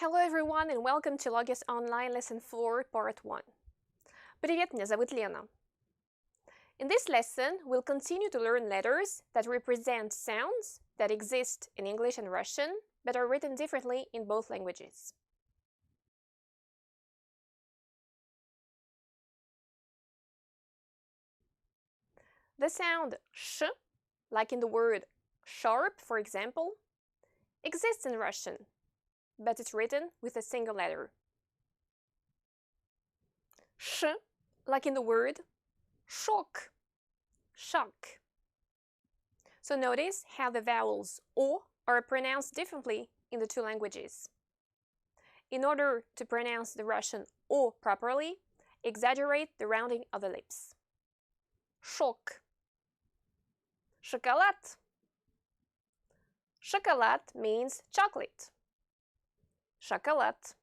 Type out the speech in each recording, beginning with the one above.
Hello everyone and welcome to Logos Online Lesson 4, Part 1. Привет, меня зовут Лена. In this lesson, we'll continue to learn letters that represent sounds that exist in English and Russian, but are written differently in both languages. The sound sh, like in the word sharp, for example, exists in Russian, but it's written with a single letter. Sh, like in the word shock, shock. So notice how the vowels O are pronounced differently in the two languages. In order to pronounce the Russian O properly, exaggerate the rounding of the lips. Shock. Chocolate. Chocolate means chocolate. Chocolate.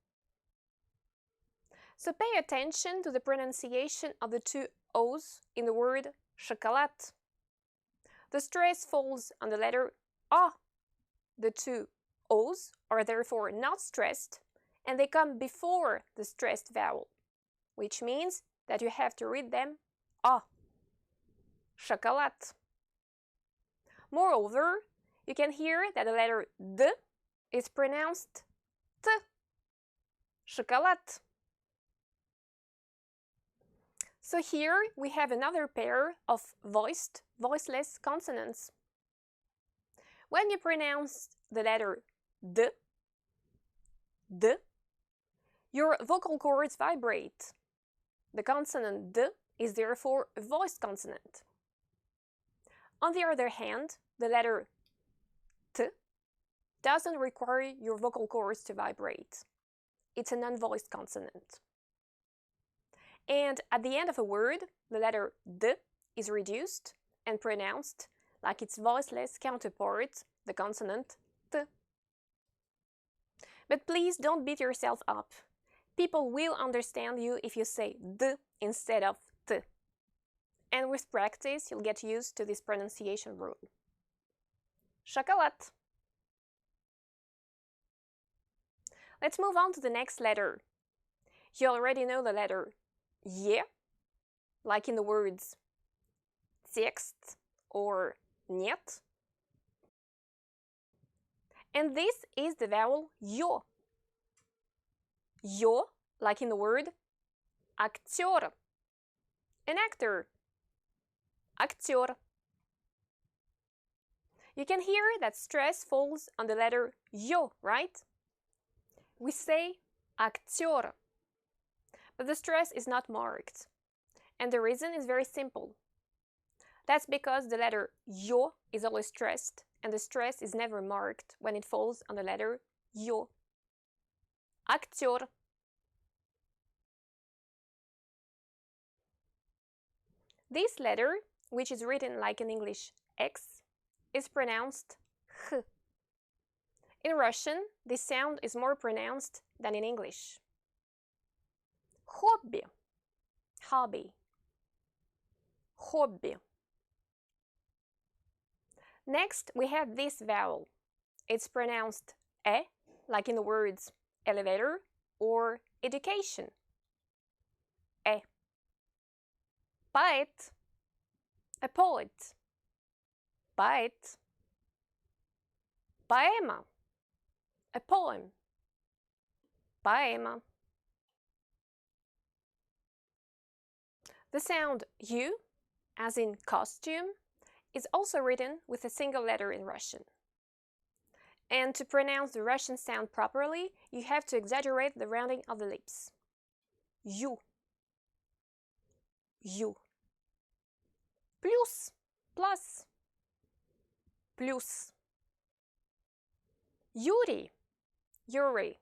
So pay attention to the pronunciation of the two O's in the word chocolate. The stress falls on the letter A. The two O's are therefore not stressed, and they come before the stressed vowel, which means that you have to read them A. Chocolate. Moreover, you can hear that the letter D is pronounced T. Chocolate. So here we have another pair of voiced, voiceless consonants. When you pronounce the letter D, D, your vocal cords vibrate. The consonant D is therefore a voiced consonant. On the other hand, the letter T doesn't require your vocal cords to vibrate. It's a non-voiced consonant. And at the end of a word, the letter D is reduced and pronounced like its voiceless counterpart, the consonant T. But please don't beat yourself up. People will understand you if you say D instead of T. And with practice, you'll get used to this pronunciation rule. Chocolate. Let's move on to the next letter. You already know the letter Y, like in the words текст or нет. And this is the vowel yo. Yo, like in the word актер, an actor. Актер. You can hear that stress falls on the letter yo, right? We say актер, but the stress is not marked. And the reason is very simple. That's because the letter yo is always stressed, and the stress is never marked when it falls on the letter yo. Актер. This letter, which is written like in English X, is pronounced H. In Russian, this sound is more pronounced than in English. Hobby, hobby, hobby. Next, we have this vowel. It's pronounced E, like in the words elevator or education. E. Poet, a poet. Poet. Poema, a poem. Poema. The sound U, as in costume, is also written with a single letter in Russian. And to pronounce the Russian sound properly, you have to exaggerate the rounding of the lips. U. U. Plus, plus. Plus. Yuri, Yuri,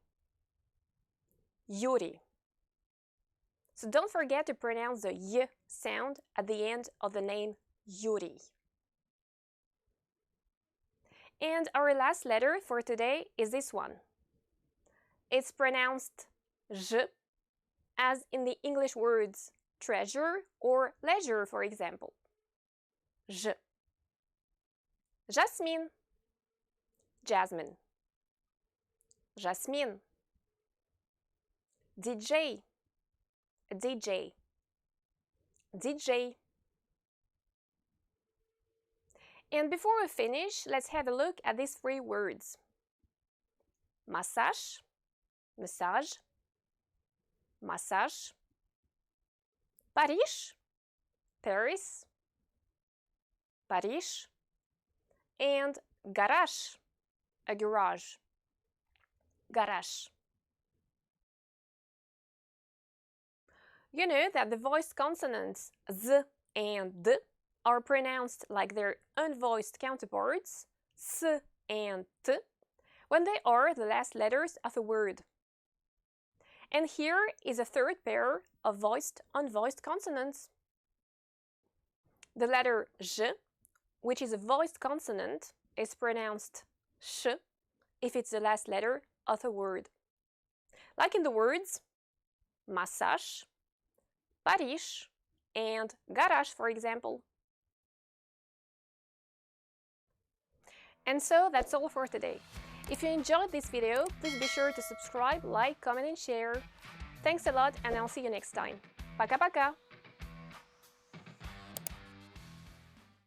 Yuri. So don't forget to pronounce the Y sound at the end of the name Yuri. And our last letter for today is this one. It's pronounced J, as in the English words treasure or leisure, for example. J. Jasmine, Jasmine. Jasmine, DJ, DJ, DJ. And before we finish, let's have a look at these three words. Massage, massage, massage. Paris, Paris, Paris. And garage, a garage, garage. You know that the voiced consonants z and d are pronounced like their unvoiced counterparts, s and t, when they are the last letters of a word. And here is a third pair of voiced, unvoiced consonants. The letter j, which is a voiced consonant, is pronounced sh if it's the last letter of a word. Like in the words massage, Paris, and garage, for example. And so that's all for today. If you enjoyed this video, please be sure to subscribe, like, comment, and share. Thanks a lot, and I'll see you next time. Пока-пока!